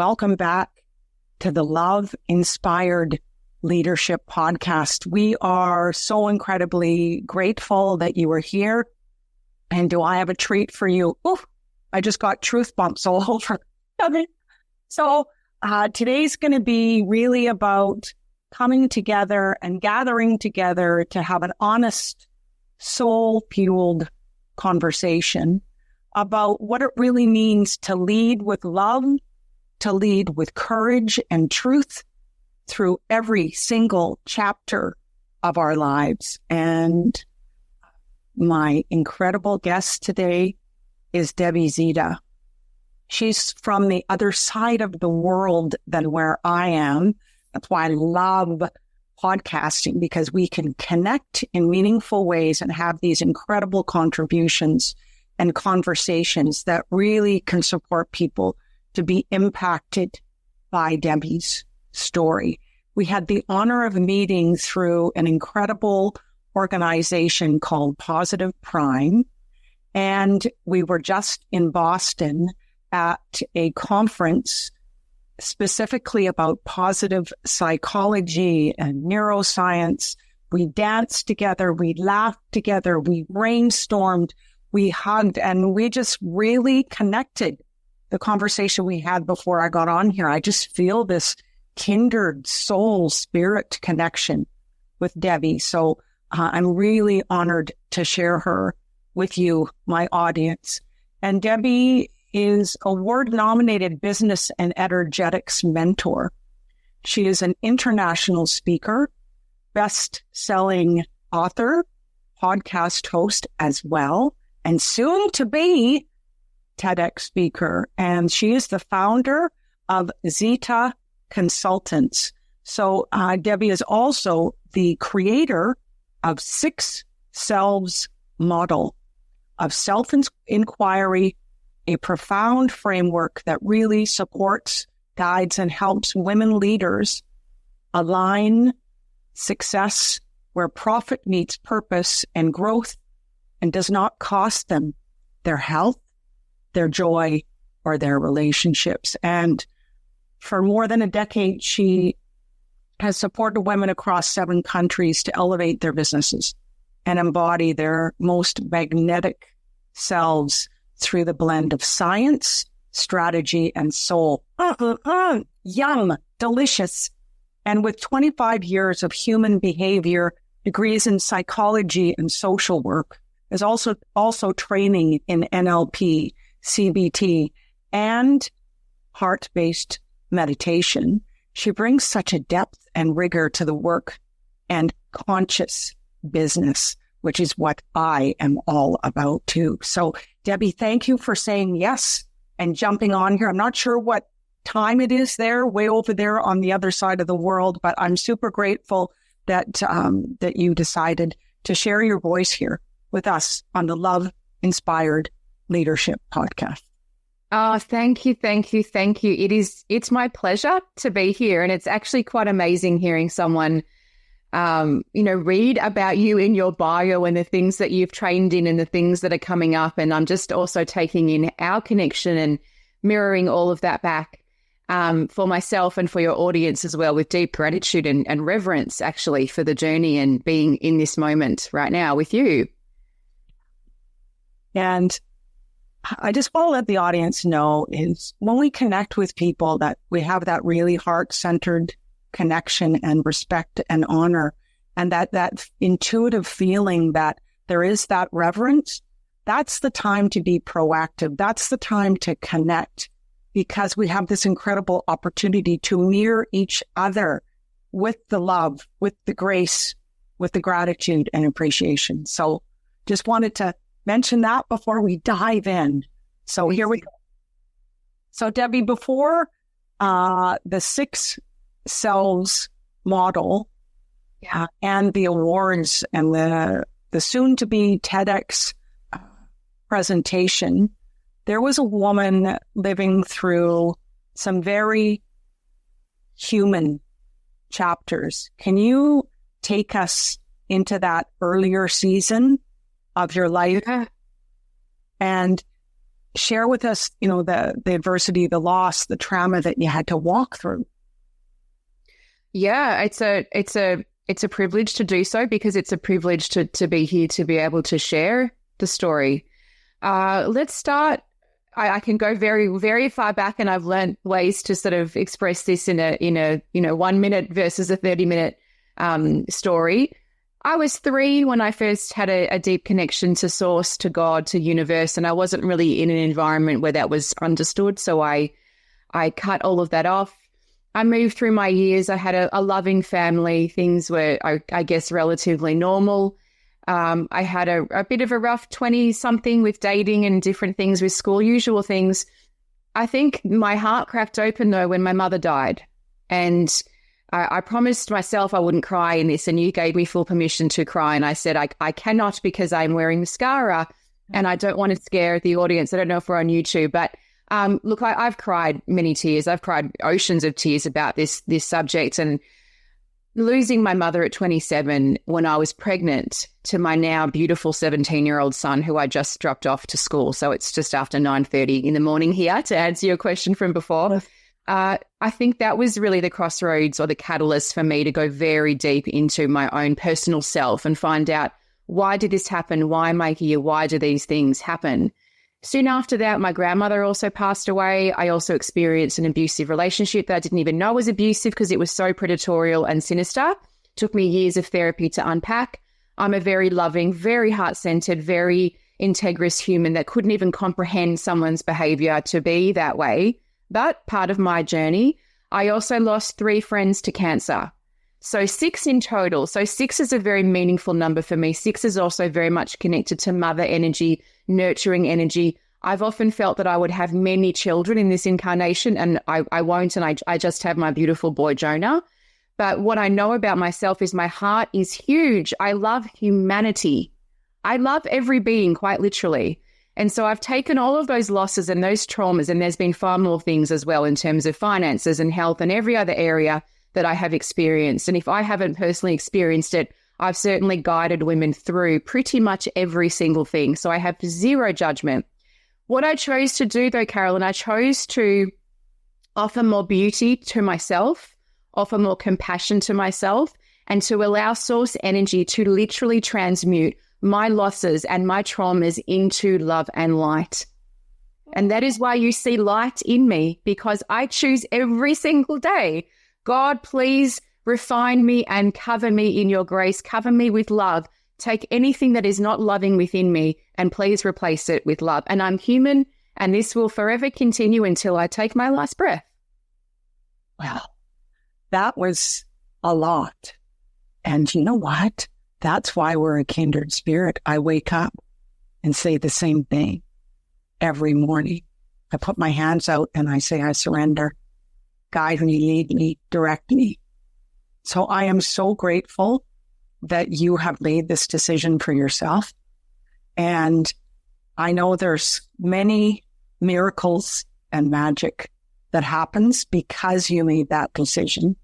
welcome back to the Love Inspired Leadership Podcast. We are so incredibly grateful that you are here. And do I have a treat for you? Oof, I just got truth bumps all over. So today's going to be really about coming together and gathering together to have an honest, soul-fueled conversation about what it really means to lead with love, to lead with courage and truth through every single chapter of our lives. And my incredible guest today is Debbie Zita. She's from the other side of the world than where I am. That's why I love podcasting, because we can connect in meaningful ways and have these incredible contributions and conversations that really can support people to be impacted by Debbie's story. We had the honor of meeting through an incredible organization called Positive Prime, and we were just in Boston at a conference specifically about positive psychology and neuroscience. We danced together, we laughed together, we brainstormed, we hugged, and we just really connected. The conversation we had before I got on here, I just feel this kindred soul spirit connection with Debbie. So I'm really honored to share her with you, my audience. And Debbie is award-nominated business and energetics mentor. She is an international speaker, best-selling author, podcast host as well, and soon to be TEDx speaker. And she is the founder of Zita Consultants. So Debbie is also the creator of 6 Selves model of self-inquiry, a profound framework that really supports, guides, and helps women leaders align success where profit meets purpose and growth and does not cost them their health, their joy, or their relationships. And for more than a decade, she has supported women across 7 countries to elevate their businesses and embody their most magnetic selves through the blend of science, strategy, and soul. Yum, delicious. And with 25 years of human behavior, degrees in psychology and social work, is also training in NLP, CBT, and heart-based meditation. She brings such a depth and rigor to the work and conscious business, which is what I am all about too. So Debbie, thank you for saying yes and jumping on here. I'm not sure what time it is there, way over there on the other side of the world, but I'm super grateful that that you decided to share your voice here with us on the Love Inspired Leadership Podcast. Oh, thank you. It's my pleasure to be here. And it's actually quite amazing hearing someone, read about you in your bio and the things that you've trained in and the things that are coming up. And I'm just also taking in our connection and mirroring all of that back for myself and for your audience as well, with deep gratitude and reverence, actually, for the journey and being in this moment right now with you. And I just want to let the audience know is when we connect with people that we have that really heart-centered connection and respect and honor, and that intuitive feeling that there is that reverence, that's the time to be proactive. That's the time to connect, because we have this incredible opportunity to mirror each other with the love, with the grace, with the gratitude and appreciation. So just wanted to mention that before we dive in. So here we go. So Debbie, before the 6 Selves model and the awards and the soon-to-be TEDx presentation, there was a woman living through some very human chapters. Can you take us into that earlier season of your life and share with us, the adversity, the loss, the trauma that you had to walk through. Yeah, it's a privilege to do so, because it's a privilege to be here, to be able to share the story. Let's start. I can go very, very far back, and I've learned ways to sort of express this in a 1 minute versus a 30-minute story. I was 3 when I first had a deep connection to source, to God, to universe, and I wasn't really in an environment where that was understood. So I cut all of that off. I moved through my years. I had a loving family. Things were, I guess, relatively normal. I had a bit of a rough 20-something with dating and different things with school, usual things. I think my heart cracked open, though, when my mother died. And I promised myself I wouldn't cry in this, and you gave me full permission to cry. And I said, I cannot, because I'm wearing mascara and I don't want to scare the audience. I don't know if we're on YouTube, but look, I've cried many tears. I've cried oceans of tears about this subject. And losing my mother at 27 when I was pregnant to my now beautiful 17-year-old son, who I just dropped off to school. So it's just after 9:30 in the morning here, to answer your question from before. I think that was really the crossroads, or the catalyst, for me to go very deep into my own personal self and find out, why did this happen? Why am I here? Why do these things happen? Soon after that, my grandmother also passed away. I also experienced an abusive relationship that I didn't even know was abusive, because it was so predatorial and sinister. Took me years of therapy to unpack. I'm a very loving, very heart-centered, very integrous human that couldn't even comprehend someone's behavior to be that way. But part of my journey, I also lost 3 friends to cancer. So 6 in total. So 6 is a very meaningful number for me. 6 is also very much connected to mother energy, nurturing energy. I've often felt that I would have many children in this incarnation, and I won't, and I just have my beautiful boy, Jonah. But what I know about myself is my heart is huge. I love humanity. I love every being, quite literally. And so I've taken all of those losses and those traumas, and there's been far more things as well in terms of finances and health and every other area that I have experienced. And if I haven't personally experienced it, I've certainly guided women through pretty much every single thing. So I have zero judgment. What I chose to do, though, Carolyn, I chose to offer more beauty to myself, offer more compassion to myself, and to allow source energy to literally transmute my losses and my traumas into love and light. And that is why you see light in me, because I choose every single day, God, please refine me and cover me in your grace. Cover me with love. Take anything that is not loving within me and please replace it with love. And I'm human, and this will forever continue until I take my last breath. Well, that was a lot. And you know what? That's why we're a kindred spirit. I wake up and say the same thing every morning. I put my hands out and I say, I surrender. Guide me, lead me, direct me. So I am so grateful that you have made this decision for yourself. And I know there's many miracles and magic that happens because you made that decision.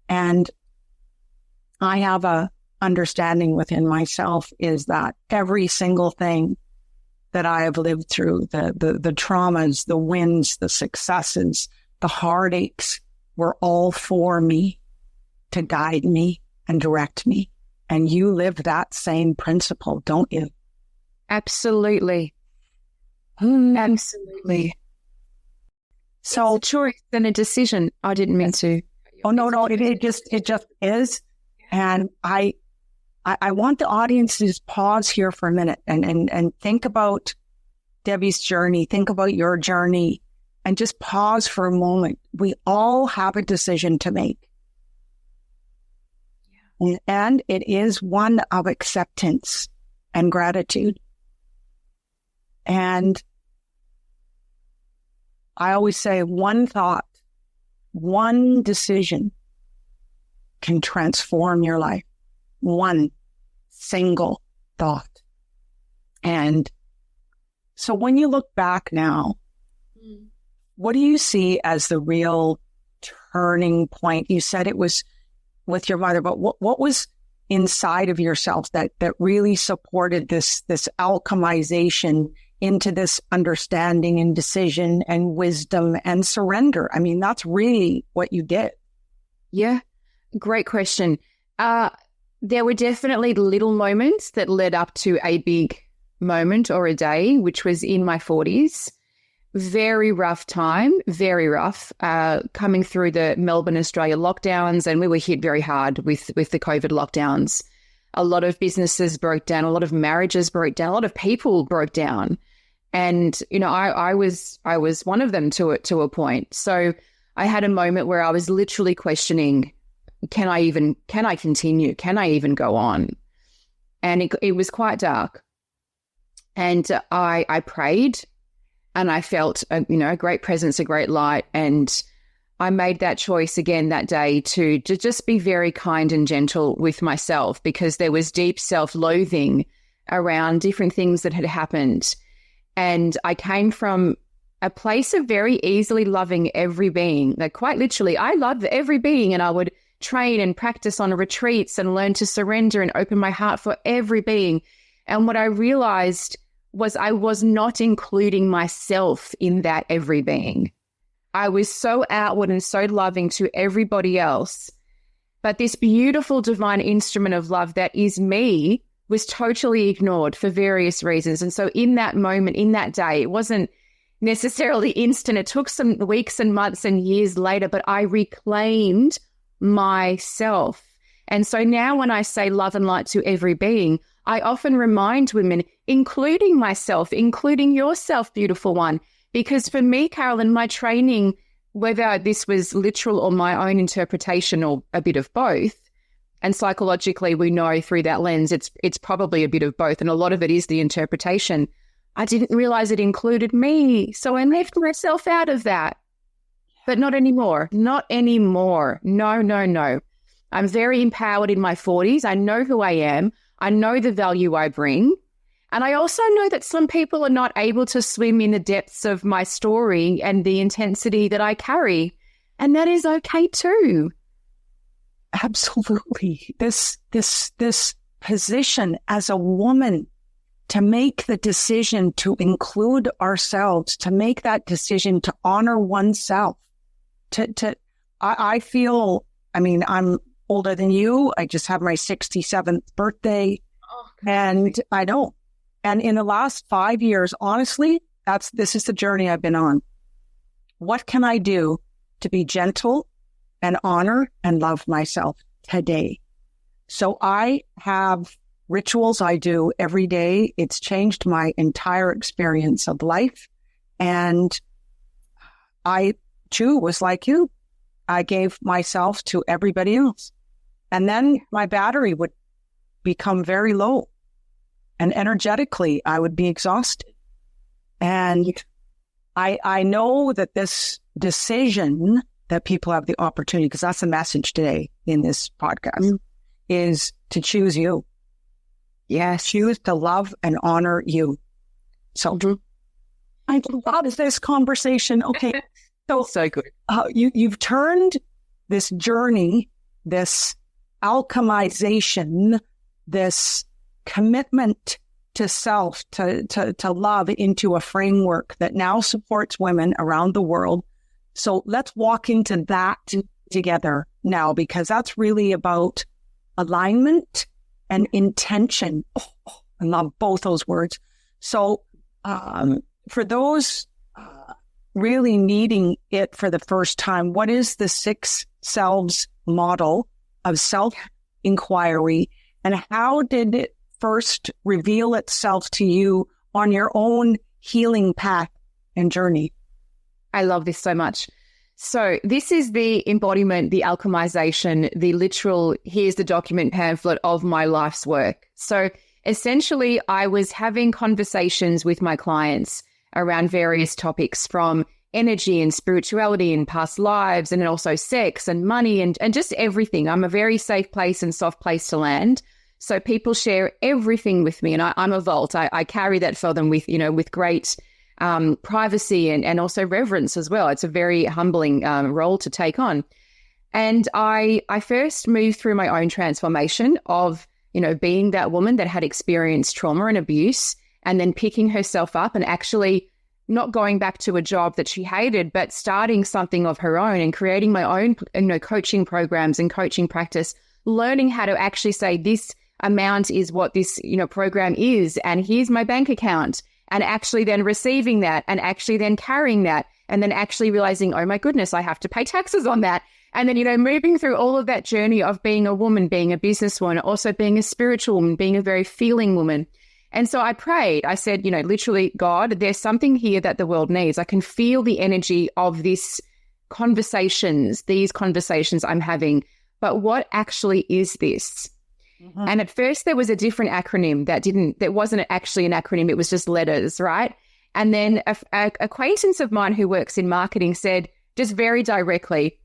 And I have a understanding within myself is that every single thing that I have lived through, the traumas, the wins, the successes, the heartaches, were all for me, to guide me and direct me. And you live that same principle, don't you? Absolutely. Absolutely. So it's a choice and a decision. I didn't mean to. Oh, no, it just is. And I want the audience to just pause here for a minute and think about Debbie's journey, think about your journey, and just pause for a moment. We all have a decision to make. Yeah. And it is one of acceptance and gratitude. And I always say one thought, one decision can transform your life. One single thought. And so when you look back now, what do you see as the real turning point? You said it was with your mother, but what was inside of yourself that really supported this alchemization into this understanding and decision and wisdom and surrender? I mean, that's really what you did. Yeah, great question. There were definitely little moments that led up to a big moment or a day, which was in my 40s. Very rough time, very rough, coming through the Melbourne, Australia lockdowns, and we were hit very hard with the COVID lockdowns. A lot of businesses broke down, a lot of marriages broke down, a lot of people broke down. And, you know, I was one of them to a point. So I had a moment where I was literally questioning, can I continue? Can I even go on? And it was quite dark. And I prayed, and I felt a great presence, a great light. And I made that choice again that day to just be very kind and gentle with myself, because there was deep self-loathing around different things that had happened. And I came from a place of very easily loving every being. Like, quite literally, I loved every being, and I would train and practice on retreats and learn to surrender and open my heart for every being. And what I realized was I was not including myself in that every being. I was so outward and so loving to everybody else. But this beautiful divine instrument of love that is me was totally ignored for various reasons. And so in that moment, in that day, it wasn't necessarily instant. It took some weeks and months and years later, but I reclaimed myself. And so now when I say love and light to every being, I often remind women, including myself, including yourself, beautiful one, because for me, Carolyn, my training, whether this was literal or my own interpretation or a bit of both, and psychologically we know through that lens, it's probably a bit of both, and a lot of it is the interpretation. I didn't realize it included me, so I left myself out of that. But not anymore. Not anymore. No. I'm very empowered in my 40s. I know who I am. I know the value I bring. And I also know that some people are not able to swim in the depths of my story and the intensity that I carry. And that is okay too. Absolutely. This position as a woman to make the decision to include ourselves, to make that decision to honor oneself, I feel, I mean, I'm older than you. I just had my 67th birthday. And I know. And in the last 5 years, honestly, this is the journey I've been on. What can I do to be gentle and honor and love myself today? So I have rituals I do every day. It's changed my entire experience of life. And I too was like you. I gave myself to everybody else. And then my battery would become very low. And energetically, I would be exhausted. And I know that this decision that people have the opportunity, because that's the message today in this podcast, is to choose you. Yes. Choose to love and honor you. So I love this conversation. Okay. So good. You've turned this journey, this alchemization, this commitment to self, to love, into a framework that now supports women around the world. So let's walk into that together now, because that's really about alignment and intention. Oh, I love both those words. So for those really needing it for the first time, what is the 6 Selves model of self-inquiry, and how did it first reveal itself to you on your own healing path and journey? I love this so much. So this is the embodiment, the alchemization, the literal, here's the document pamphlet of my life's work. So essentially, I was having conversations with my clients around various topics, from energy and spirituality and past lives, and also sex and money and just everything. I'm a very safe place and soft place to land. So people share everything with me, and I'm a vault. I carry that for them with great privacy and also reverence as well. It's a very humbling role to take on. And I first moved through my own transformation of, being that woman that had experienced trauma and abuse, and then picking herself up and actually not going back to a job that she hated, but starting something of her own and creating my own, coaching programs and coaching practice, learning how to actually say this amount is what this, program is. And here's my bank account, and actually then receiving that and actually then carrying that and then actually realizing, oh my goodness, I have to pay taxes on that. And then, moving through all of that journey of being a woman, being a businesswoman, also being a spiritual woman, being a very feeling woman. And so I prayed. I said, literally, God, there's something here that the world needs. I can feel the energy of these conversations I'm having. But what actually is this? Mm-hmm. And at first there was a different acronym that wasn't actually an acronym. It was just letters, right? And then a acquaintance of mine who works in marketing said, just very directly,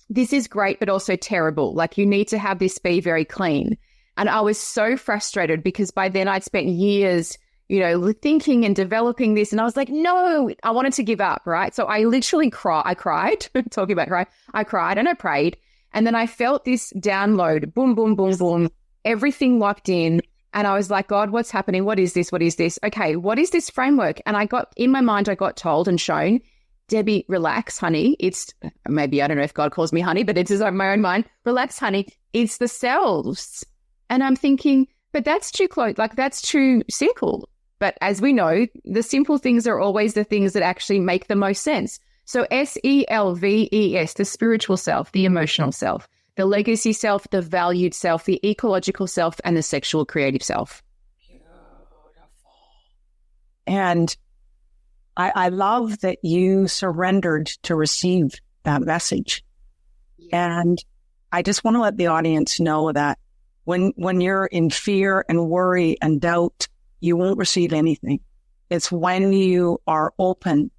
this is great, but also terrible. Like, you need to have this be very clean. And I was so frustrated because by then I'd spent years, thinking and developing this. And I was like, no, I wanted to give up, right? So I literally I cried, talking about cry. I cried and I prayed. And then I felt this download, boom, boom, boom, boom, everything locked in. And I was like, God, what's happening? What is this? What is this? Okay, what is this framework? And I got told and shown, Debbie, relax, honey. It's maybe, I don't know if God calls me honey, but it's in my own mind. Relax, honey. It's the selves. And I'm thinking, but that's too close. Like, that's too simple. But as we know, the simple things are always the things that actually make the most sense. So SELVES, the spiritual self, the emotional self, the legacy self, the valued self, the ecological self, and the sexual creative self. Beautiful. And I love that you surrendered to receive that message. Yeah. And I just want to let the audience know that when you're in fear and worry and doubt, you won't receive anything. It's when you are open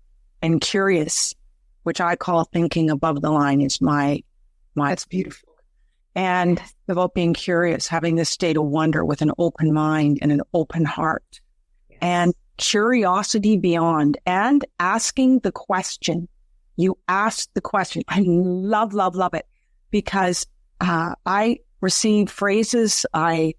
and curious, which I call thinking above the line, is my. That's beautiful. And about being curious, having this state of wonder with an open mind and an open heart. Yes. And curiosity beyond, and asking the question. You ask the question. I love it, because I receive phrases. I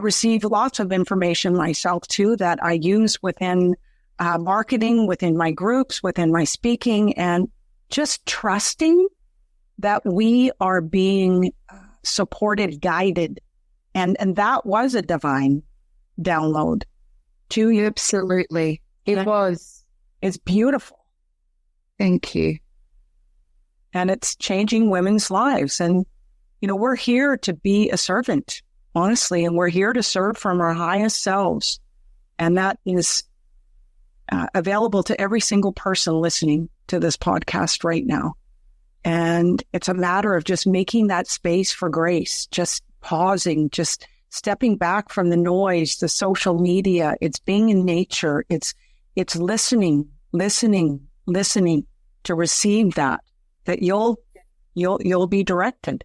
receive lots of information myself too that I use within marketing, within my groups, within my speaking, and just trusting that we are being supported, guided. And that was a divine download to you. Absolutely. It was. It's beautiful. Thank you. And it's changing women's lives. And, we're here to be a servant, honestly, and we're here to serve from our highest selves. And that is available to every single person listening to this podcast right now. And it's a matter of just making that space for grace, just pausing, just stepping back from the noise, the social media. It's being in nature. It's listening to receive that you'll be directed.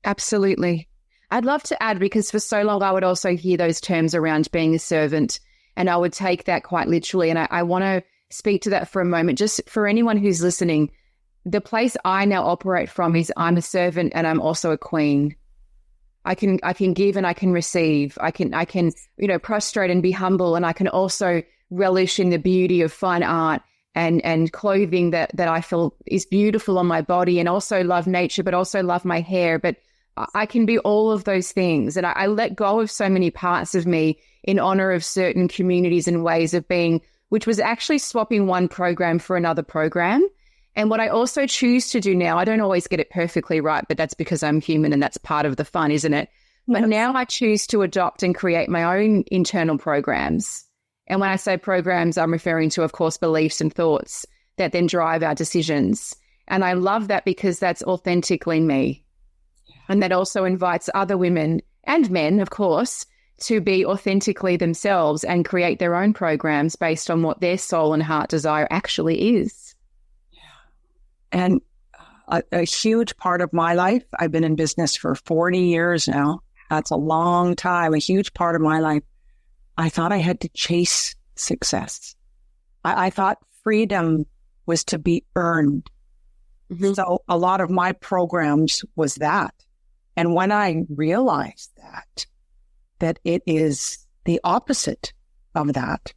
Absolutely. I'd love to add, because for so long I would also hear those terms around being a servant, and I would take that quite literally. And I want to speak to that for a moment, just for anyone who's listening. The place I now operate from is I'm a servant and I'm also a queen. I can give and I can receive. I can prostrate and be humble, and I can also relish in the beauty of fine art and clothing that I feel is beautiful on my body, and also love nature, but also love my hair. But I can be all of those things. And I let go of so many parts of me in honor of certain communities and ways of being, which was actually swapping one program for another program. And what I also choose to do now, I don't always get it perfectly right, but that's because I'm human and that's part of the fun, isn't it? Yes. But now I choose to adopt and create my own internal programs. And when I say programs, I'm referring to, of course, beliefs and thoughts that then drive our decisions. And I love that because that's authentically me. And that also invites other women and men, of course, to be authentically themselves and create their own programs based on what their soul and heart desire actually is. And a huge part of my life, I've been in business for 40 years now. That's a long time. A huge part of my life, I thought I had to chase success. I thought freedom was to be earned. Mm-hmm. So a lot of my programs was that. And when I realized that it is the opposite of that.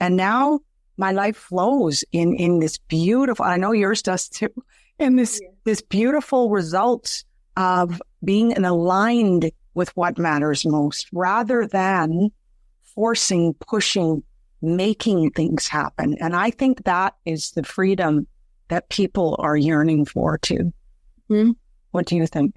And now my life flows in this beautiful, I know yours does too, in this beautiful results of being aligned with what matters most rather than forcing, pushing, making things happen. And I think that is the freedom that people are yearning for too. Mm-hmm. What do you think?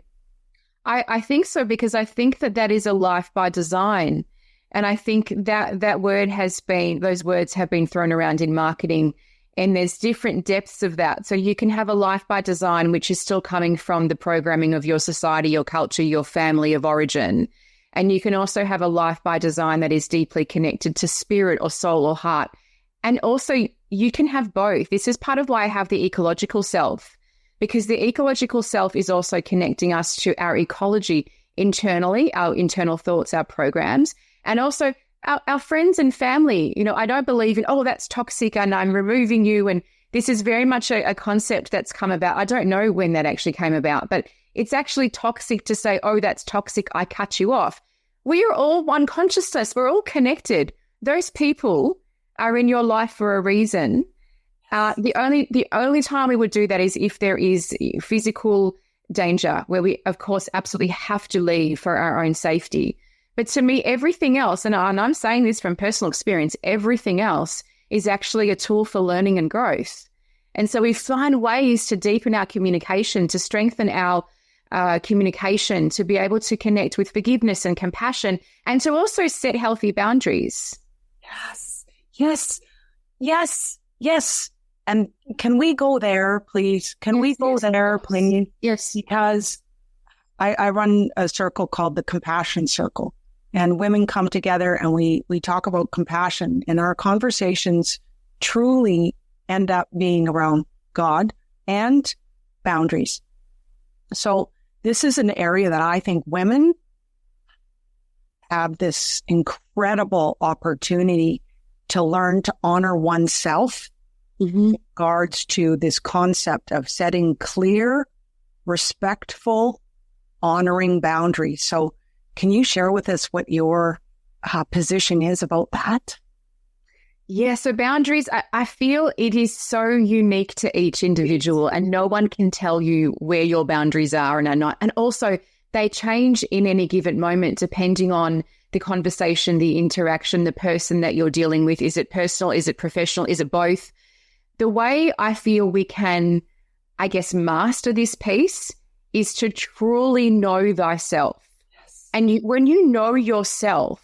I think so, because I think that is a life by design. And I think that those words have been thrown around in marketing, and there's different depths of that. So you can have a life by design, which is still coming from the programming of your society, your culture, your family of origin. And you can also have a life by design that is deeply connected to spirit or soul or heart. And also you can have both. This is part of why I have the ecological self, because the ecological self is also connecting us to our ecology internally, our internal thoughts, our programs, and also our friends and family. You know, I don't believe in, oh, that's toxic and I'm removing you. And this is very much a concept that's come about. I don't know when that actually came about, but it's actually toxic to say, oh, that's toxic, I cut you off. We are all one consciousness. We're all connected. Those people are in your life for a reason. The only time we would do that is if there is physical danger, where we, of course, absolutely have to leave for our own safety. But to me, everything else, and I'm saying this from personal experience, everything else is actually a tool for learning and growth. And so we find ways to deepen our communication, to strengthen our communication, to be able to connect with forgiveness and compassion, and to also set healthy boundaries. Yes. And can we go there, please? Can we go there, please? Yes. Because I run a circle called the Compassion Circle, and women come together and we talk about compassion, and our conversations truly end up being around God and boundaries. So this is an area that I think women have this incredible opportunity to learn to honor oneself in regards to this concept of setting clear, respectful, honoring boundaries. So can you share with us what your position is about that? Yeah, so boundaries, I feel it is so unique to each individual, and no one can tell you where your boundaries are and are not. And also they change in any given moment depending on the conversation, the interaction, the person that you're dealing with. Is it personal? Is it professional? Is it both? The way I feel we can, I guess, master this piece is to truly know thyself. Yes. And when you know yourself,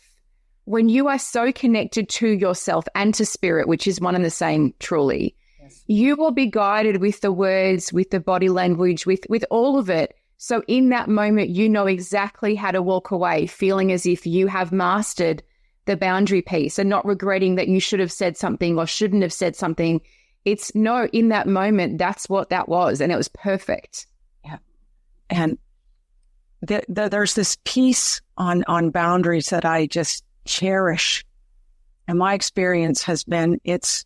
when you are so connected to yourself and to spirit, which is one and the same truly, yes, you will be guided with the words, with the body language, with all of it. So in that moment, you know exactly how to walk away, feeling as if you have mastered the boundary piece and not regretting that you should have said something or shouldn't have said something. It's no, in that moment, that's what that was, and it was perfect. Yeah. And there's this piece on boundaries that I just cherish. And my experience has been, it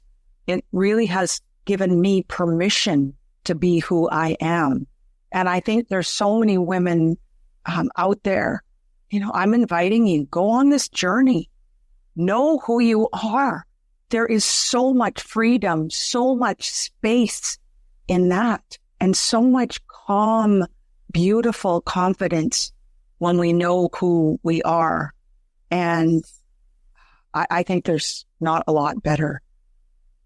really has given me permission to be who I am. And I think there's so many women out there, you know, I'm inviting you, go on this journey, know who you are. There is so much freedom, so much space in that, and so much calm, beautiful confidence when we know who we are. And I think there's not a lot better.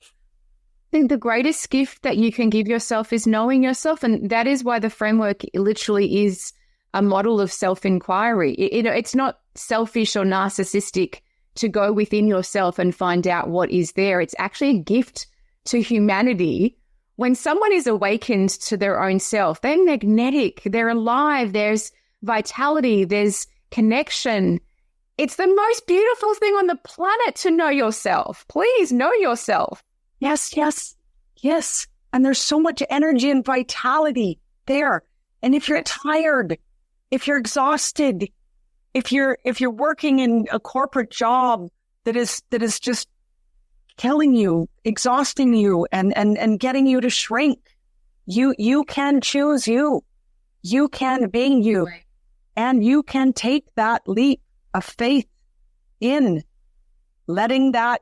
I think the greatest gift that you can give yourself is knowing yourself. And that is why the framework literally is a model of self-inquiry. It's not selfish or narcissistic to go within yourself and find out what is there. It's actually a gift to humanity. When someone is awakened to their own self, they're magnetic, they're alive, there's vitality, there's connection. It's the most beautiful thing on the planet to know yourself. Please know yourself. Yes. And there's so much energy and vitality there. And if you're tired, if you're exhausted, if you're working in a corporate job that is just killing you, exhausting you, and getting you to shrink, you can choose you. You can be you. Right. And you can take that leap of faith in, letting that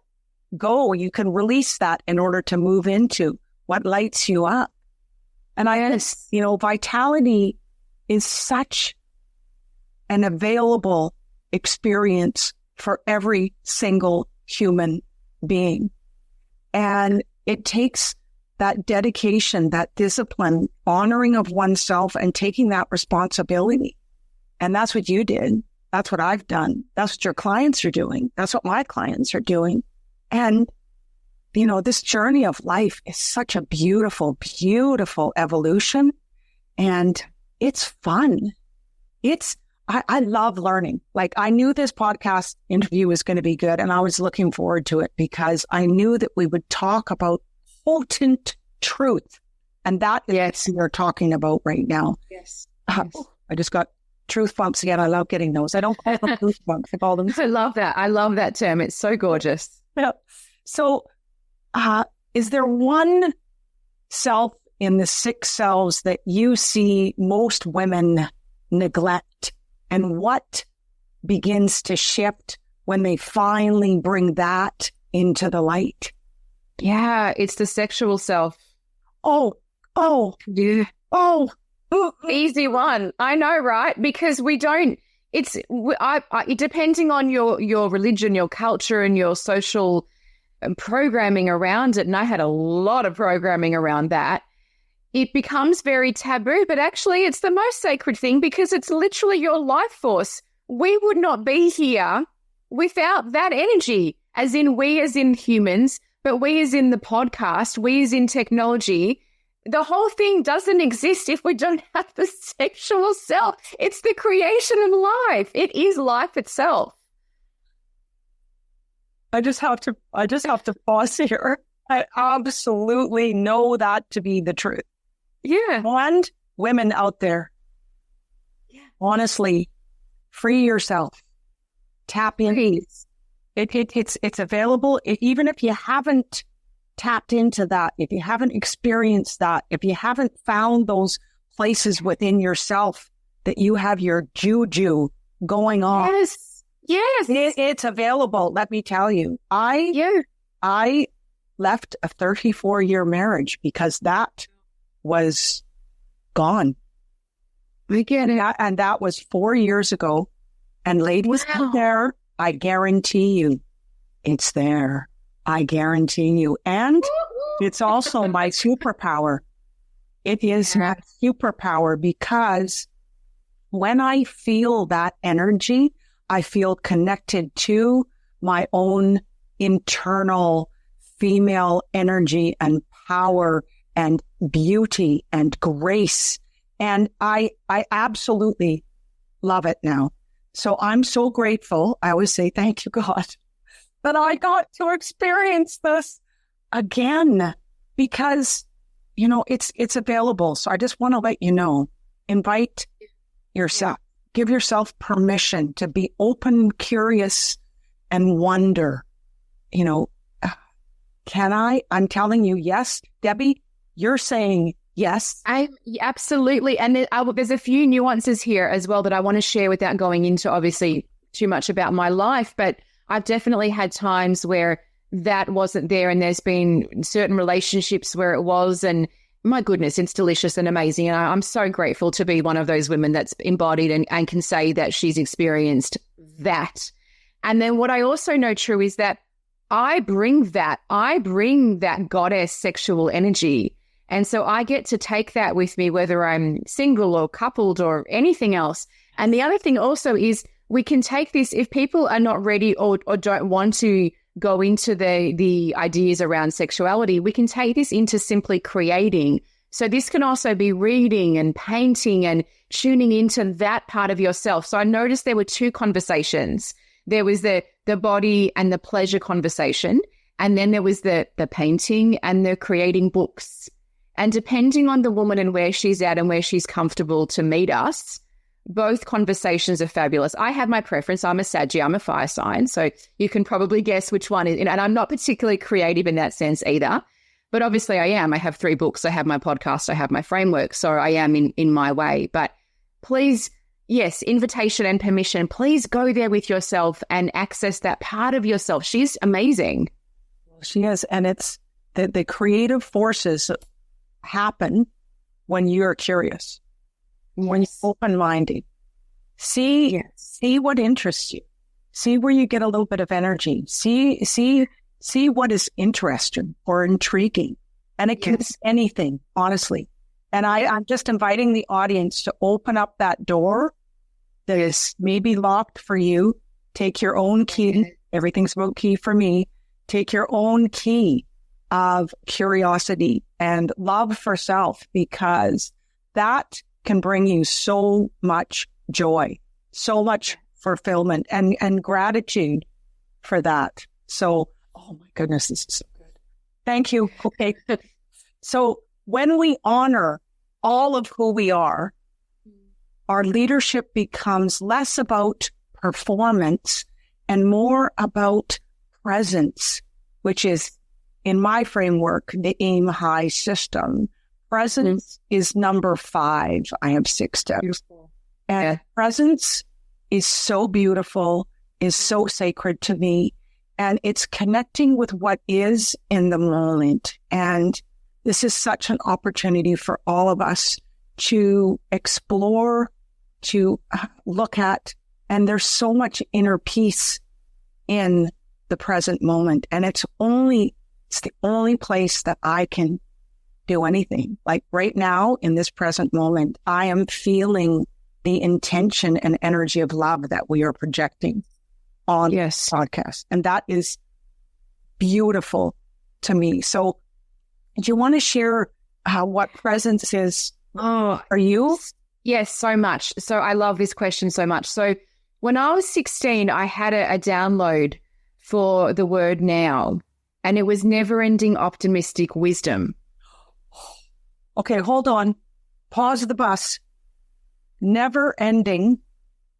go. You can release that in order to move into what lights you up. And vitality is such an available experience for every single human being. And it takes that dedication, that discipline, honoring of oneself and taking that responsibility. And that's what you did. That's what I've done. That's what your clients are doing. That's what my clients are doing. And, this journey of life is such a beautiful, beautiful evolution. And it's fun. I love learning. Like, I knew this podcast interview was going to be good, and I was looking forward to it because I knew that we would talk about potent truth. And that is what we're talking about right now. Yes. I just got truth bumps again. I love getting those. I don't call them truth bumps. I call them. I love that. I love that term. It's so gorgeous. Yeah. So, is there one self in the 6 selves that you see most women neglect? And what begins to shift when they finally bring that into the light? Yeah, it's the sexual self. Yeah. Easy one. I know, right? Because we don't, depending on your religion, your culture, and your social programming around it, and I had a lot of programming around that, it becomes very taboo, but actually it's the most sacred thing because it's literally your life force. We would not be here without that energy, as in humans, but we as in the podcast, we as in technology. The whole thing doesn't exist if we don't have the sexual self. It's the creation of life. It is life itself. I just have to pause here. I absolutely know that to be the truth. Yeah. And women out there, honestly, free yourself. Tap in. It's available. Even if you haven't tapped into that, if you haven't experienced that, if you haven't found those places within yourself that you have your juju going on. Yes. It's available. Let me tell you, I left a 34-year marriage because that was gone. We get it. And that was 4 years ago. And ladies out there, I guarantee you, it's there. I guarantee you. And it's also my superpower. It is my superpower because when I feel that energy, I feel connected to my own internal female energy and power and beauty and grace. And I absolutely love it now. So I'm so grateful. I always say, thank you, God, that I got to experience this again because, it's available. So I just want to let you know, invite yourself, give yourself permission to be open, curious, and wonder, can I? I'm telling you, yes. Debbie, you're saying yes. Absolutely. And there's a few nuances here as well that I want to share without going into obviously too much about my life, but I've definitely had times where that wasn't there, and there's been certain relationships where it was, and my goodness, it's delicious and amazing. And I'm so grateful to be one of those women that's embodied and can say that she's experienced that. And then what I also know true is that I bring that goddess sexual energy. And so I get to take that with me, whether I'm single or coupled or anything else. And the other thing also is we can take this, if people are not ready or don't want to go into the ideas around sexuality, we can take this into simply creating. So this can also be reading and painting and tuning into that part of yourself. So I noticed there were 2 conversations. There was the body and the pleasure conversation, and then there was the painting and the creating books. And depending on the woman and where she's at and where she's comfortable to meet us, both conversations are fabulous. I have my preference. I'm a Saggy, I'm a fire sign. So you can probably guess which one is, and I'm not particularly creative in that sense either. But obviously I am. I have 3 books. I have my podcast. I have my framework. So I am in my way. But please yes, invitation and permission. Please go there with yourself and access that part of yourself. She's amazing. She is. And it's the creative forces happen when you're curious, when you're open-minded. See what interests you. See where you get a little bit of energy. See what is interesting or intriguing. And it can be anything, honestly. And I'm just inviting the audience to open up that door that is maybe locked for you. Take your own key. Everything's about key for me. Take your own key of curiosity and love for self, because that can bring you so much joy, so much fulfillment and gratitude for that. So, oh my goodness, this is so good. Thank you. Okay. So when we honor all of who we are, our leadership becomes less about performance and more about presence, which is, in my framework, the aim high system. Presence is number 5. I have 6 steps. Beautiful. And presence is so beautiful, is so sacred to me. And it's connecting with what is in the moment. And this is such an opportunity for all of us to explore, to look at. And there's so much inner peace in the present moment. And it's the only place that I can do anything. Like right now, in this present moment, I am feeling the intention and energy of love that we are projecting on this podcast. And that is beautiful to me. So do you want to share what presence is for you? Yes, so much. So I love this question so much. So when I was 16, I had a download for the word now, and it was never-ending optimistic wisdom. Okay, hold on. Pause the bus. Never-ending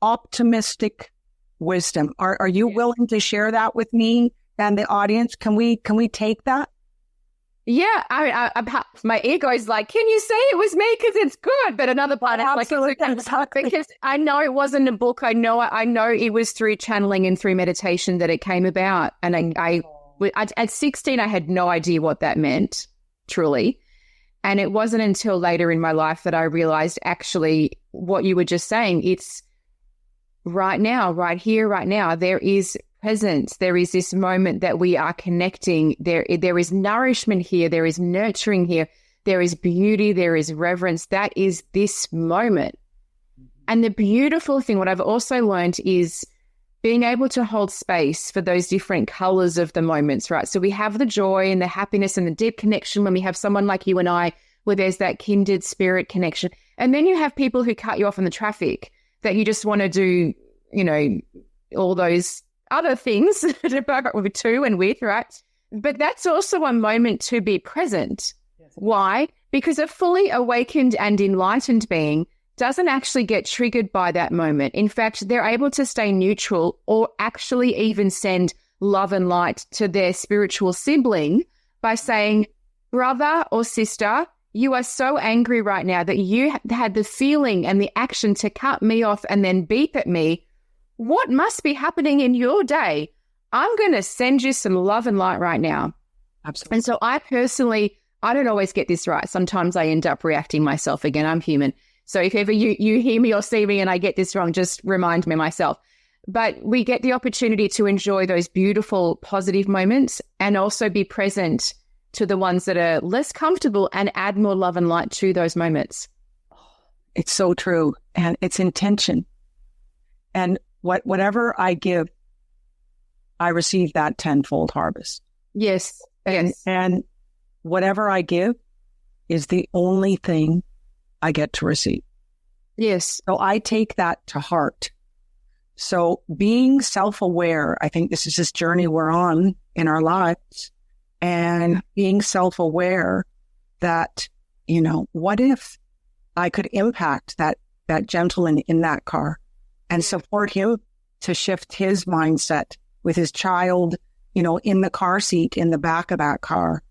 optimistic wisdom. Are you willing to share that with me and the audience? Can we take that? Yeah, my ego is like, can you say it was me because it's good? But another part is like, exactly. Because I know it wasn't a book. I know it was through channeling and through meditation that it came about. And I at 16, I had no idea what that meant, truly. And it wasn't until later in my life that I realized actually what you were just saying. It's right now, right here, right now. There is presence. There is this moment that we are connecting. There is nourishment here. There is nurturing here. There is beauty. There is reverence. That is this moment. And the beautiful thing, what I've also learned, is being able to hold space for those different colors of the moments, right? So we have the joy and the happiness and the deep connection when we have someone like you and I, where there's that kindred spirit connection. And then you have people who cut you off in the traffic that you just want to do, all those other things with, right? But that's also a moment to be present. Yes. Why? Because a fully awakened and enlightened being doesn't actually get triggered by that moment. In fact, they're able to stay neutral or actually even send love and light to their spiritual sibling by saying, brother or sister, you are so angry right now that you had the feeling and the action to cut me off and then beep at me. What must be happening in your day? I'm going to send you some love and light right now. Absolutely. And so I don't always get this right. Sometimes I end up reacting myself again. I'm human. So if ever you hear me or see me and I get this wrong, just remind me myself. But we get the opportunity to enjoy those beautiful, positive moments and also be present to the ones that are less comfortable and add more love and light to those moments. It's so true. And it's intention. And whatever I give, I receive that tenfold harvest. Yes. And whatever I give is the only thing I get to receive. Yes. So I take that to heart. So being self-aware, I think this is this journey we're on in our lives, and being self-aware that, what if I could impact that gentleman in that car and support him to shift his mindset with his child, in the car seat in the back of that car.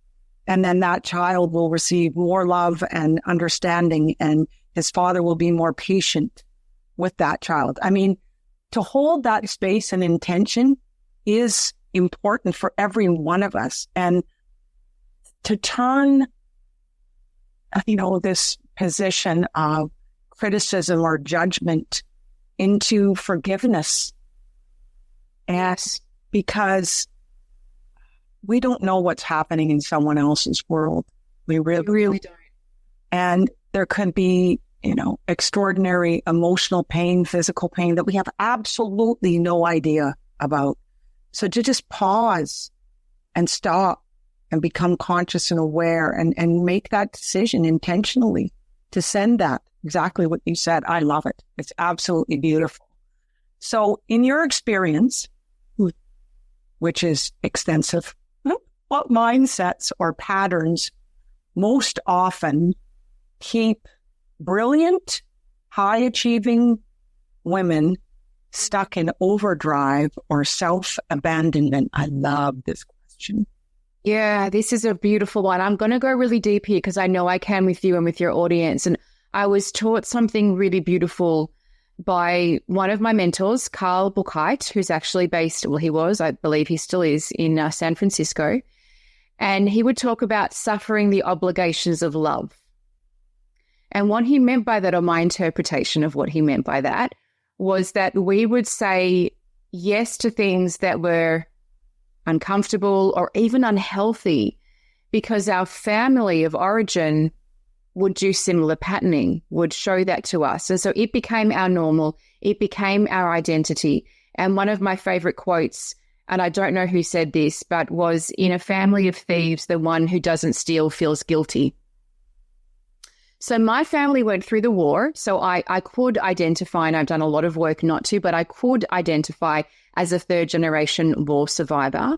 And then that child will receive more love and understanding, and his father will be more patient with that child. I mean, to hold that space and intention is important for every one of us. And to turn, this position of criticism or judgment into forgiveness. Yes, because we don't know what's happening in someone else's world. We really don't. And there could be, extraordinary emotional pain, physical pain that we have absolutely no idea about. So to just pause and stop and become conscious and aware and make that decision intentionally to send that, exactly what you said. I love it. It's absolutely beautiful. So in your experience, which is extensive, what mindsets or patterns most often keep brilliant, high-achieving women stuck in overdrive or self-abandonment? I love this question. Yeah, this is a beautiful one. I'm going to go really deep here because I know I can with you and with your audience. And I was taught something really beautiful by one of my mentors, Carl Buchheit, who's actually based, he was, I believe he still is, in San Francisco. And he would talk about suffering the obligations of love. And what he meant by that, or my interpretation of what he meant by that, was that we would say yes to things that were uncomfortable or even unhealthy because our family of origin would do similar patterning, would show that to us. And so it became our normal, it became our identity. And one of my favorite quotes, and I don't know who said this, but was, in a family of thieves, the one who doesn't steal feels guilty. So my family went through the war, so I could identify, and I've done a lot of work not to, but I could identify as a third-generation war survivor.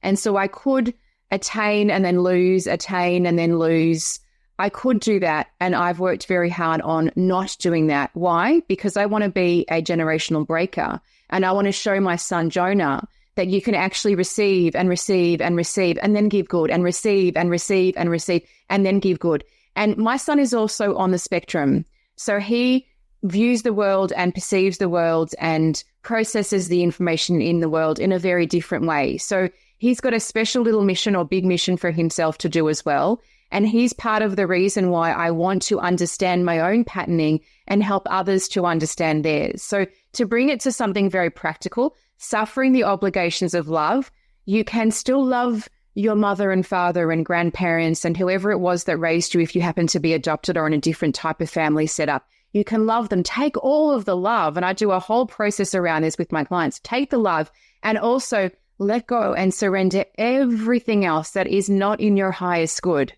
And so I could attain and then lose, attain and then lose. I could do that, and I've worked very hard on not doing that. Why? Because I want to be a generational breaker, and I want to show my son Jonah that you can actually receive and receive and receive and then give good, and receive and receive and receive and then give good. And my son is also on the spectrum. So he views the world and perceives the world and processes the information in the world in a very different way. So he's got a special little mission or big mission for himself to do as well. And he's part of the reason why I want to understand my own patterning and help others to understand theirs. So to bring it to something very practical, suffering the obligations of love, you can still love your mother and father and grandparents and whoever it was that raised you if you happen to be adopted or in a different type of family setup. You can love them. Take all of the love. And I do a whole process around this with my clients. Take the love and also let go and surrender everything else that is not in your highest good.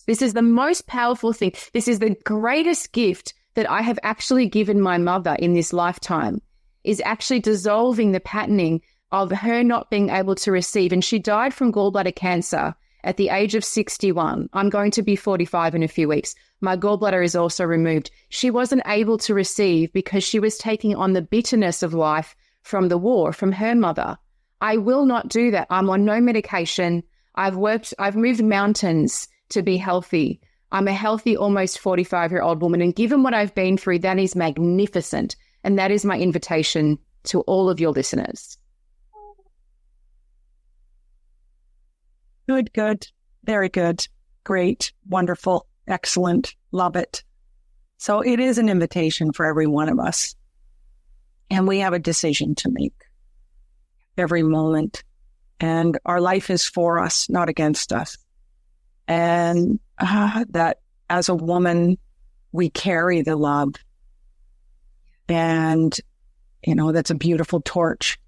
This is the most powerful thing. This is the greatest gift that I have actually given my mother in this lifetime, is actually dissolving the patterning of her not being able to receive. And she died from gallbladder cancer at the age of 61. I'm going to be 45 in a few weeks. My gallbladder is also removed. She wasn't able to receive because she was taking on the bitterness of life from the war, from her mother. I will not do that. I'm on no medication. I've moved mountains to be healthy. I'm a healthy, almost 45-year-old woman. And given what I've been through, that is magnificent. And that is my invitation to all of your listeners. Good. Very good. Great. Wonderful. Excellent. Love it. So it is an invitation for every one of us. And we have a decision to make every moment. And our life is for us, not against us. And that as a woman, we carry the love. And, that's a beautiful torch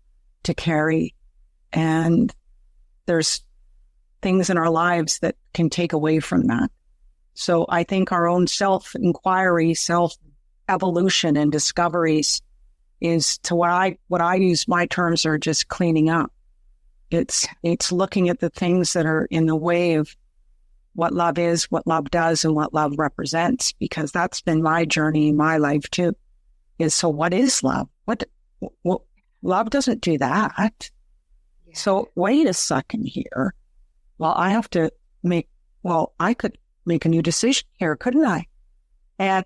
to carry. And there's things in our lives that can take away from that. So I think our own self-inquiry, self-evolution and discoveries is to what I use, my terms are just cleaning up. It's looking at the things that are in the way of what love is, what love does, and what love represents, because that's been my journey in my life too. So what is love? What love doesn't do that. Yeah. So wait a second here. Well, I could make a new decision here, couldn't I? And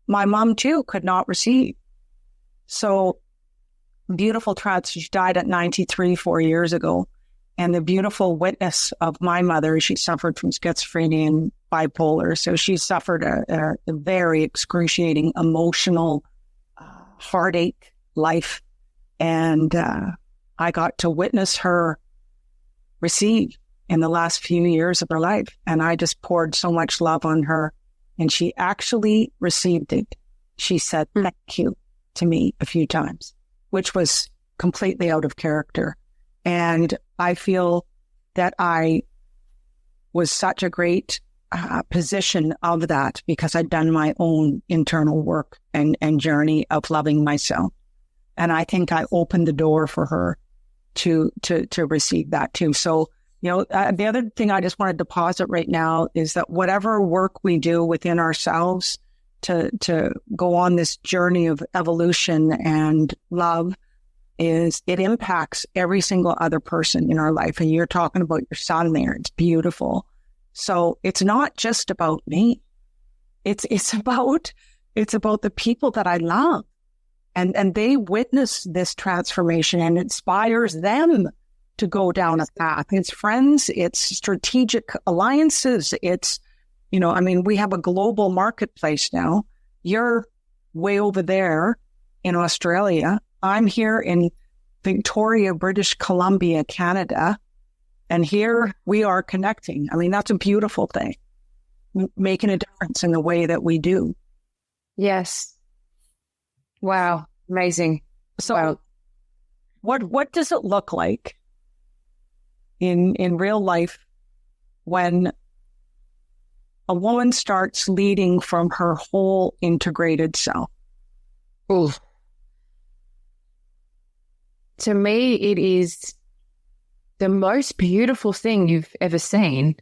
my mom too could not receive. So beautiful tragedy. She died at 93, 4 years ago. And the beautiful witness of my mother, she suffered from schizophrenia and bipolar. So she suffered a very excruciating emotional heartache life. And I got to witness her receive in the last few years of her life. And I just poured so much love on her. And she actually received it. She said, thank you to me a few times, which was completely out of character. And I feel that I was such a great position of that because I'd done my own internal work and journey of loving myself. And I think I opened the door for her to receive that too. So, the other thing I just want to deposit right now is that whatever work we do within ourselves to go on this journey of evolution and love, it impacts every single other person in our life. And you're talking about your son there. It's beautiful. So it's not just about me. It's about the people that I love. And they witness this transformation and inspires them to go down a path. It's friends, it's strategic alliances. It's, we have a global marketplace now. You're way over there in Australia. I'm here in Victoria, British Columbia, Canada, and here we are connecting. I mean, that's a beautiful thing, making a difference in the way that we do. Yes. Wow. Amazing. So wow. What does it look like in real life when a woman starts leading from her whole integrated self? Ooh. To me, it is the most beautiful thing you've ever seen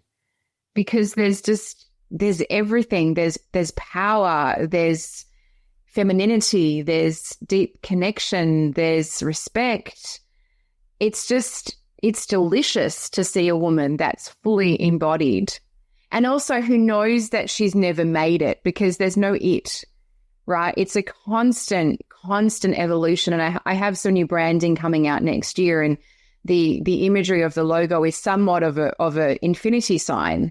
because there's everything. There's power, there's femininity, there's deep connection, there's respect. It's delicious to see a woman that's fully embodied and also who knows that she's never made it because there's no it. Right? It's a constant evolution. And I have some new branding coming out next year. And the imagery of the logo is somewhat of a infinity sign.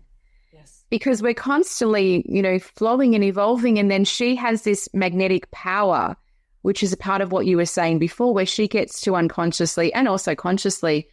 Yes. Because we're constantly, flowing and evolving. And then she has this magnetic power, which is a part of what you were saying before, where she gets to unconsciously and also consciously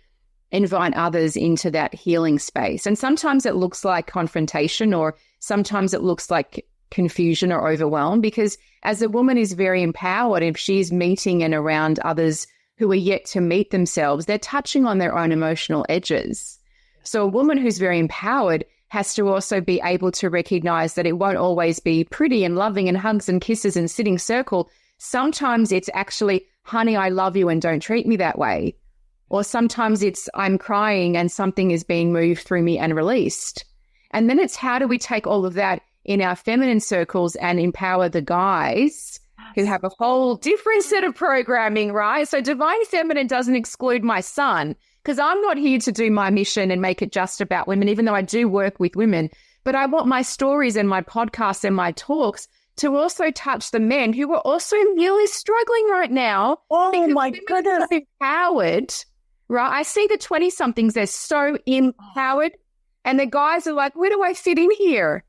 invite others into that healing space. And sometimes it looks like confrontation or sometimes it looks like confusion or overwhelm because as a woman is very empowered, if she's meeting and around others who are yet to meet themselves, they're touching on their own emotional edges. So a woman who's very empowered has to also be able to recognize that it won't always be pretty and loving and hugs and kisses and sitting circle. Sometimes it's actually, honey, I love you and don't treat me that way. Or sometimes it's, I'm crying and something is being moved through me and released. And then it's how do we take all of that in our feminine circles and empower the guys who have a whole different set of programming, right? So divine feminine doesn't exclude my son because I'm not here to do my mission and make it just about women, even though I do work with women. But I want my stories and my podcasts and my talks to also touch the men who are also really struggling right now. Oh my goodness. Empowered, right? I see the 20-somethings, they're so empowered and the guys are like, where do I fit in here?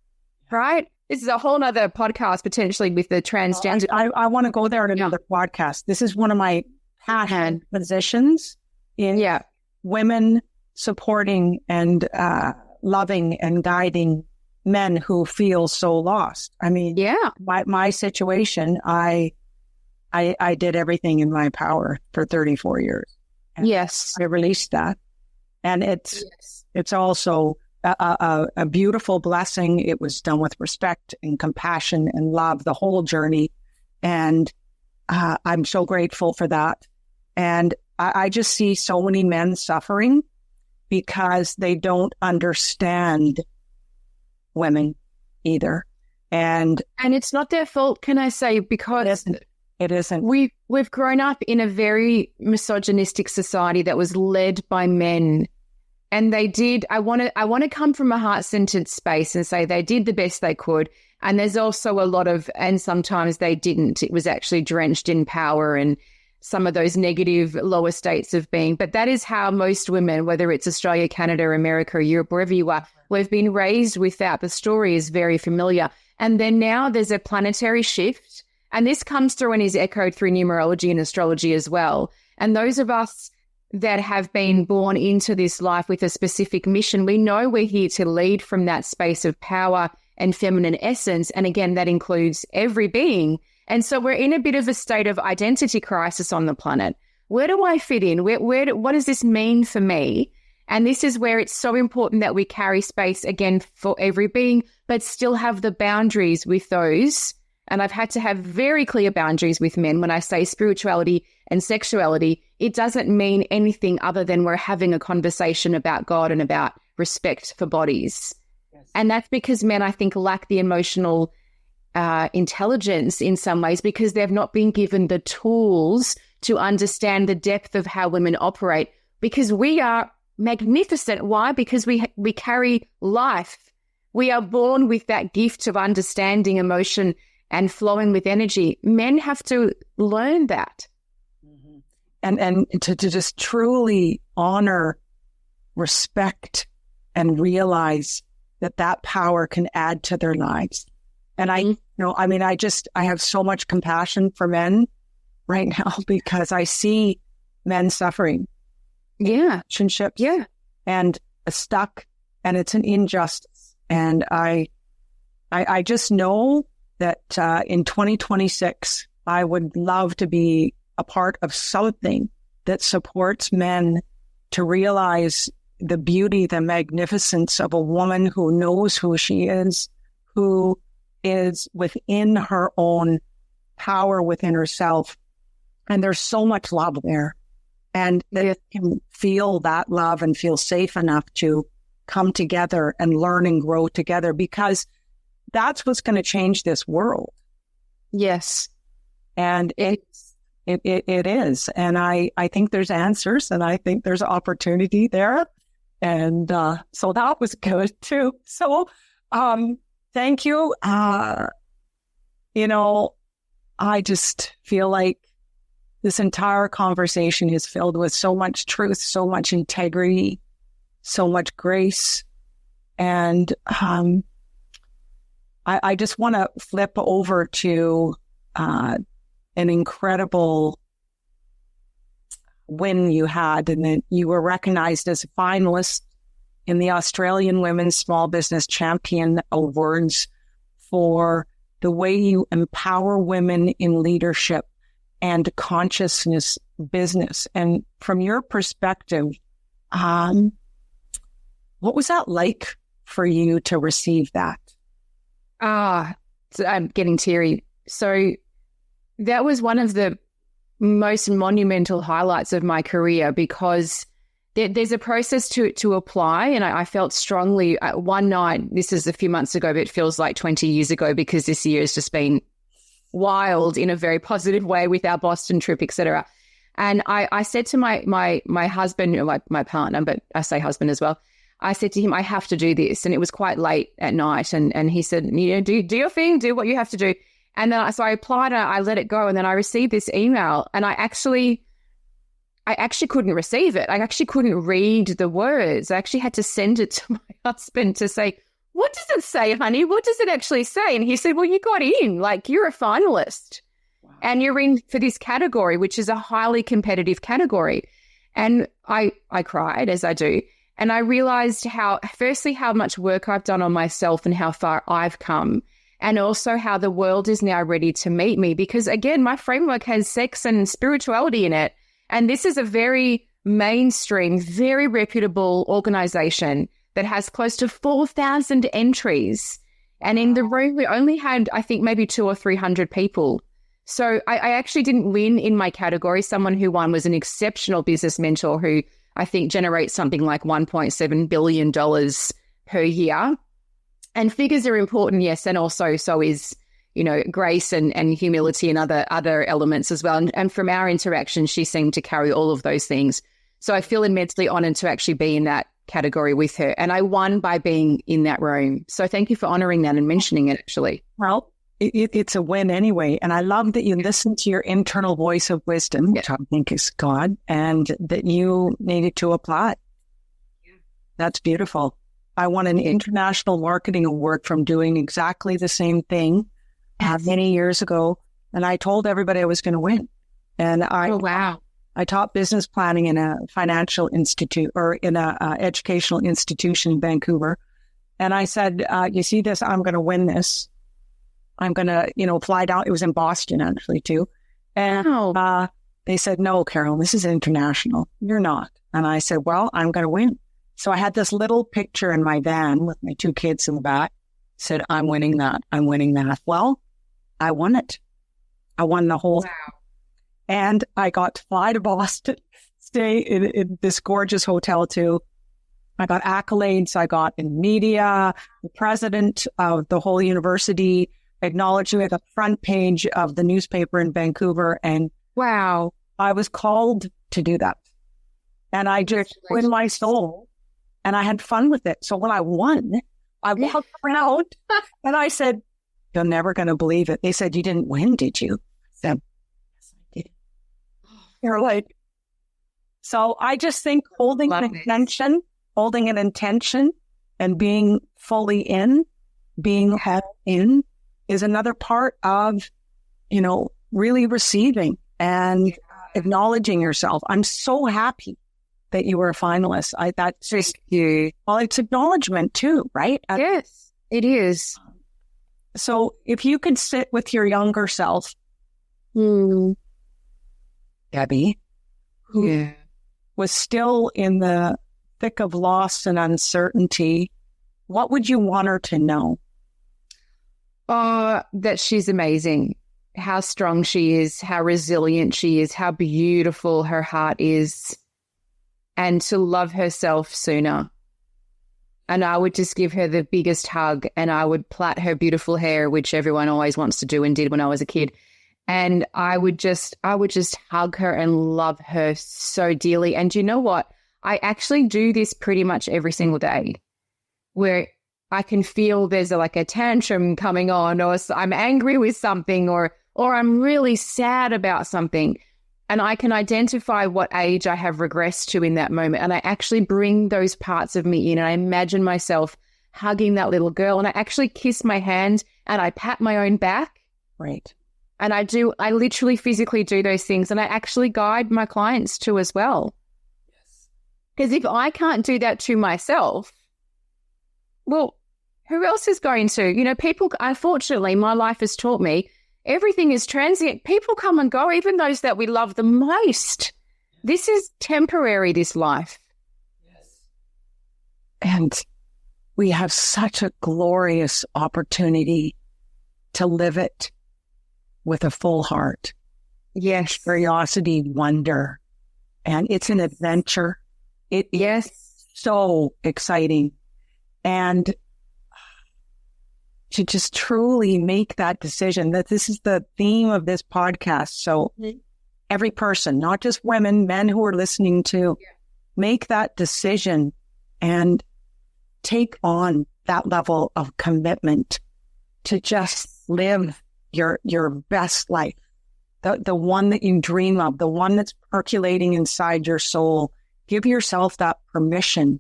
Right? This is a whole nother podcast potentially with the transgender. I want to go there in another podcast. This is one of my passion positions in women supporting and loving and guiding men who feel so lost. I mean, my situation, I did everything in my power for 34 years. And yes. I released that. And it's also a beautiful blessing. It was done with respect and compassion and love, the whole journey. And I'm so grateful for that. And I just see so many men suffering because they don't understand women either. And it's not their fault, can I say, because it isn't. We've grown up in a very misogynistic society that was led by men. And they did, I want to come from a heart-centered space and say they did the best they could. And there's also a lot of, and sometimes they didn't. It was actually drenched in power and some of those negative lower states of being. But that is how most women, whether it's Australia, Canada, America, Europe, wherever you are, we've been raised with that. The story is very familiar. And then now there's a planetary shift. And this comes through and is echoed through numerology and astrology as well. And those of us that have been born into this life with a specific mission, we know we're here to lead from that space of power and feminine essence. And again, that includes every being. And so we're in a bit of a state of identity crisis on the planet. Where do I fit in? What does this mean for me? And this is where it's so important that we carry space again for every being, but still have the boundaries with those. And I've had to have very clear boundaries with men. When I say spirituality and sexuality, it doesn't mean anything other than we're having a conversation about God and about respect for bodies. Yes. And that's because men, I think, lack the emotional intelligence in some ways because they've not been given the tools to understand the depth of how women operate, because we are magnificent. Why? Because we carry life. We are born with that gift of understanding emotion and flowing with energy. Men have to learn that. Mm-hmm. And to just truly honor, respect, and realize that power can add to their lives. And I have so much compassion for men right now because I see men suffering. Yeah. Relationships. Yeah. And stuck, and it's an injustice. And I just know that in 2026, I would love to be a part of something that supports men to realize the beauty, the magnificence of a woman who knows who she is, who is within her own power, within herself. And there's so much love there. And they can feel that love and feel safe enough to come together and learn and grow together, because that's what's going to change this world. Yes. And it is. And I think there's answers, and I think there's opportunity there. And so that was good too. So thank you. I just feel like this entire conversation is filled with so much truth, so much integrity, so much grace. And I just want to flip over to an incredible win you had, and that you were recognized as a finalist in the Australian Women's Small Business Champion Awards for the way you empower women in leadership and consciousness business. And from your perspective, what was that like for you to receive that? So I'm getting teary. So that was one of the most monumental highlights of my career, because there's a process to apply. And I felt strongly one night, this is a few months ago, but it feels like 20 years ago, because this year has just been wild in a very positive way with our Boston trip, etc. And I said to my husband, or my partner, but I say husband as well, I said to him, I have to do this. And it was quite late at night. And he said, do your thing, do what you have to do. And then so I applied, and I let it go. And then I received this email, and I actually couldn't receive it. I actually couldn't read the words. I actually had to send it to my husband to say, what does it say, honey? What does it actually say? And he said, well, you got in, like, you're a finalist. Wow. And you're in for this category, which is a highly competitive category. And I cried, as I do. And I realized how much work I've done on myself and how far I've come. And also how the world is now ready to meet me. Because again, my framework has sex and spirituality in it. And this is a very mainstream, very reputable organization that has close to 4,000 entries. And in the room, we only had, I think, maybe 200 or 300 people. So I actually didn't win in my category. Someone who won was an exceptional business mentor who I think generates something like $1.7 billion per year. And figures are important, yes, and also so is, grace and humility and other elements as well. And from our interaction, she seemed to carry all of those things. So I feel immensely honored to actually be in that category with her. And I won by being in that room. So thank you for honoring that and mentioning it, actually. Well, it's a win anyway. And I love that you listen to your internal voice of wisdom, which I think is God, and that you needed to apply. That's beautiful. I won an international marketing award from doing exactly the same thing many years ago. And I told everybody I was going to win. And I taught business planning in a financial institute or in a educational institution in Vancouver. And I said, you see this, I'm going to win this. I'm going to, fly down. It was in Boston actually too. And they said, no, Carol, this is international. You're not. And I said, well, I'm going to win. So I had this little picture in my van with my 2 kids in the back, said, I'm winning that. I'm winning that. Well, I won it. I won the whole. Wow. And I got to fly to Boston, stay in this gorgeous hotel too. I got accolades. I got in media, the president of the whole university acknowledged me at the front page of the newspaper in Vancouver. And wow, I was called to do that. And I just put in my soul and I had fun with it. So when I won, I walked around and I said, you're never going to believe it. They said, you didn't win, did you? I said, yes, I did. You're like, so I just think holding an intention and being fully in, being head in is another part of, really receiving and acknowledging yourself. I'm so happy that you were a finalist. That's just you. Well, it's acknowledgement too, right? Yes, it is. So if you could sit with your younger self, Debbie, who was still in the thick of loss and uncertainty, what would you want her to know? That she's amazing, how strong she is, how resilient she is, how beautiful her heart is, and to love herself sooner. And I would just give her the biggest hug and I would plait her beautiful hair, which everyone always wants to do and did when I was a kid. And I would just hug her and love her so dearly. And you know what? I actually do this pretty much every single day where I can feel there's a tantrum coming on, or I'm angry with something, or I'm really sad about something. And I can identify what age I have regressed to in that moment. And I actually bring those parts of me in and I imagine myself hugging that little girl. And I actually kiss my hand and I pat my own back. Right. And I literally physically do those things. And I actually guide my clients too as well. Yes. Because if I can't do that to myself, well, who else is going to? People, unfortunately, my life has taught me everything is transient. People come and go, even those that we love the most. This is temporary, this life. Yes. And we have such a glorious opportunity to live it with a full heart. Yes. Curiosity, wonder. And it's an adventure. It is so exciting. And to just truly make that decision, that this is the theme of this podcast. So every person, not just women, men who are listening to, make that decision and take on that level of commitment to just live your best life, the one that you dream of, the one that's percolating inside your soul. Give yourself that permission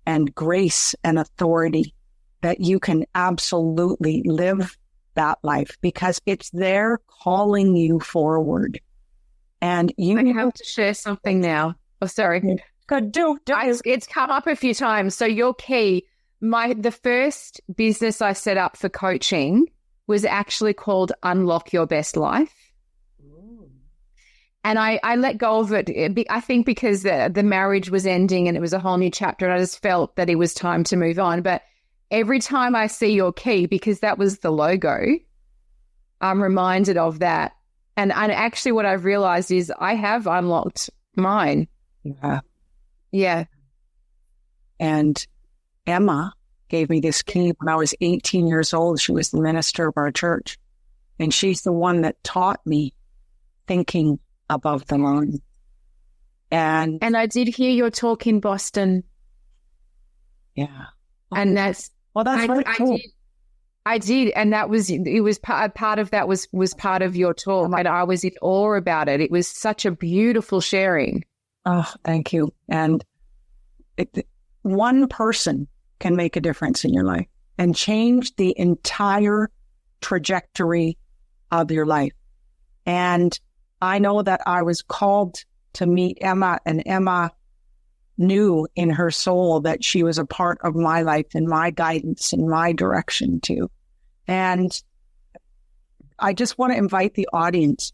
and grace and authority that you can absolutely live that life because it's there calling you forward. And I have to share something now. Oh, sorry. Do. It's come up a few times. So your key, the first business I set up for coaching was actually called Unlock Your Best Life. And I let go of it, I think because the marriage was ending and it was a whole new chapter and I just felt that it was time to move on. But every time I see your key, because that was the logo, I'm reminded of that. And actually what I've realized is I have unlocked mine. Yeah. And Emma gave me this key when I was 18 years old. She was the minister of our church. And she's the one that taught me thinking above the line. And I did hear your talk in Boston. Yeah. And that's, Well, that's really cool. I did. And it was part of that was part of your talk. And I was in awe about it. It was such a beautiful sharing. Oh, thank you. And one person can make a difference in your life and change the entire trajectory of your life. And I know that I was called to meet Emma, and Emma knew in her soul that she was a part of my life and my guidance and my direction too. And I just want to invite the audience,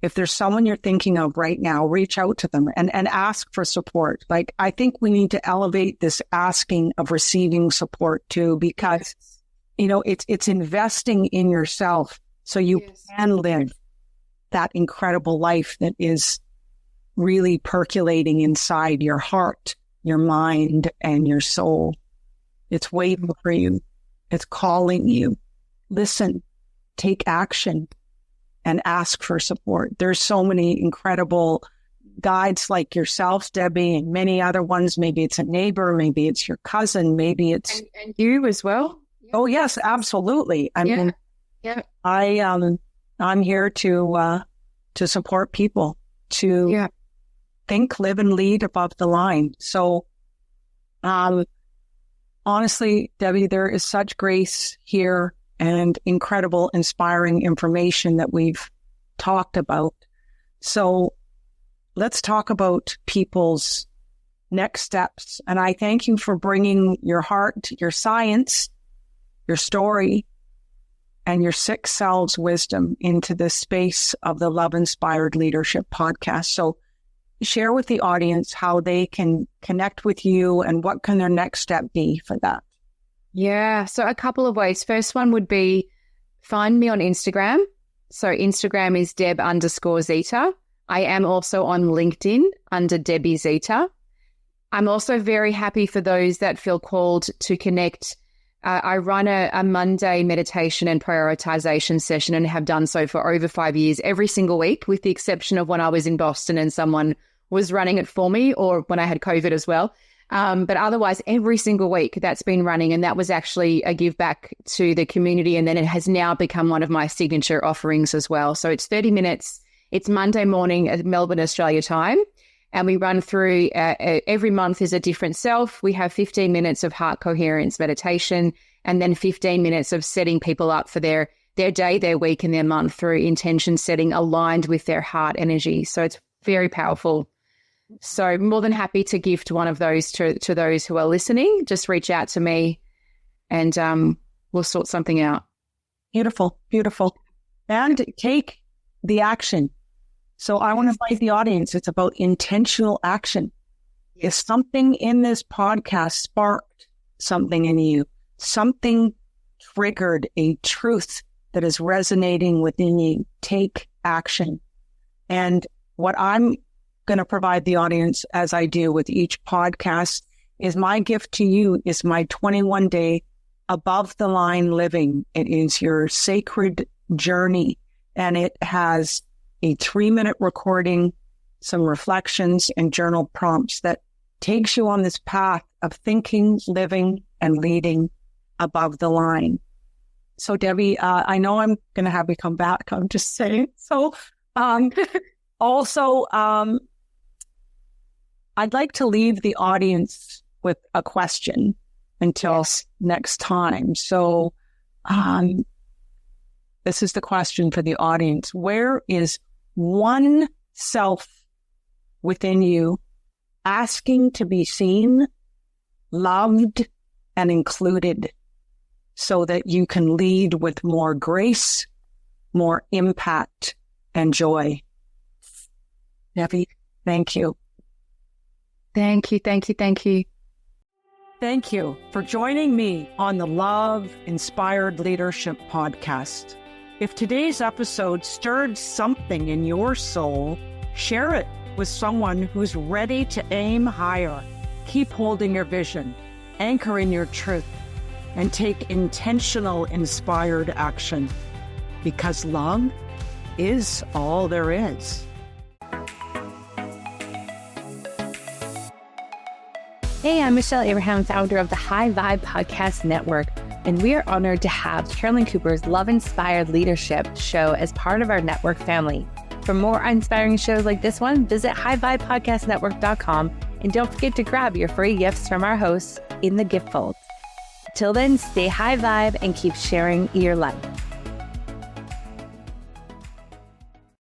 if there's someone you're thinking of right now, reach out to them and ask for support. Like, I think we need to elevate this asking of receiving support too, because, you know, it's investing in yourself so you can live that incredible life that is really percolating inside your heart, your mind, and your soul. It's waiting for you. It's calling you. Listen, take action, and ask for support. There's so many incredible guides like yourself, Debbie, and many other ones. Maybe it's a neighbor, maybe it's your cousin, maybe it's and you as well. Oh yes, absolutely. I mean, I'm here to support people to think, live, and lead above the line. So, honestly, Debbie, there is such grace here and incredible, inspiring information that we've talked about. So let's talk about people's next steps. And I thank you for bringing your heart, your science, your story, and your 6 selves wisdom into the space of the Love Inspired Leadership podcast. So share with the audience how they can connect with you and what can their next step be for that. Yeah, so a couple of ways. First one would be find me on Instagram. So Instagram is Deb_Zita. I am also on LinkedIn under Debbie Zita. I'm also very happy for those that feel called to connect. I run a Monday meditation and prioritization session and have done so for over 5 years, every single week, with the exception of when I was in Boston and someone was running it for me, or when I had COVID as well. But otherwise, every single week that's been running, and that was actually a give back to the community. And then it has now become one of my signature offerings as well. So it's 30 minutes. It's Monday morning at Melbourne, Australia time. And we run through every month is a different self. We have 15 minutes of heart coherence meditation, and then 15 minutes of setting people up for their day, their week, and their month through intention setting aligned with their heart energy. So it's very powerful. So more than happy to gift one of those to those who are listening. Just reach out to me and we'll sort something out. Beautiful, beautiful. And take the action. So I want to invite the audience. It's about intentional action. If something in this podcast sparked something in you, something triggered a truth that is resonating within you, take action. And what I'm going to provide the audience, as I do with each podcast, is my gift to you is my 21-day above the line living. It is your sacred journey, and it has a 3-minute recording, some reflections and journal prompts that takes you on this path of thinking, living, and leading above the line. So Debbie, I know I'm going to have you come back. I'm just saying. So also, I'd like to leave the audience with a question until next time. So this is the question for the audience. Where is one self within you asking to be seen, loved, and included so that you can lead with more grace, more impact, and joy? Debbie, thank you. Thank you, thank you, thank you. Thank you for joining me on the Love Inspired Leadership podcast. If today's episode stirred something in your soul, share it with someone who's ready to aim higher. Keep holding your vision, anchor in your truth, and take intentional, inspired action, because love is all there is. Hey, I'm Michelle Abraham, founder of the High Vibe Podcast Network, and we are honored to have Carolyn Cooper's Love-Inspired Leadership show as part of our network family. For more inspiring shows like this one, visit highvibepodcastnetwork.com, and don't forget to grab your free gifts from our hosts in the gift folds. Till then, stay high vibe and keep sharing your life.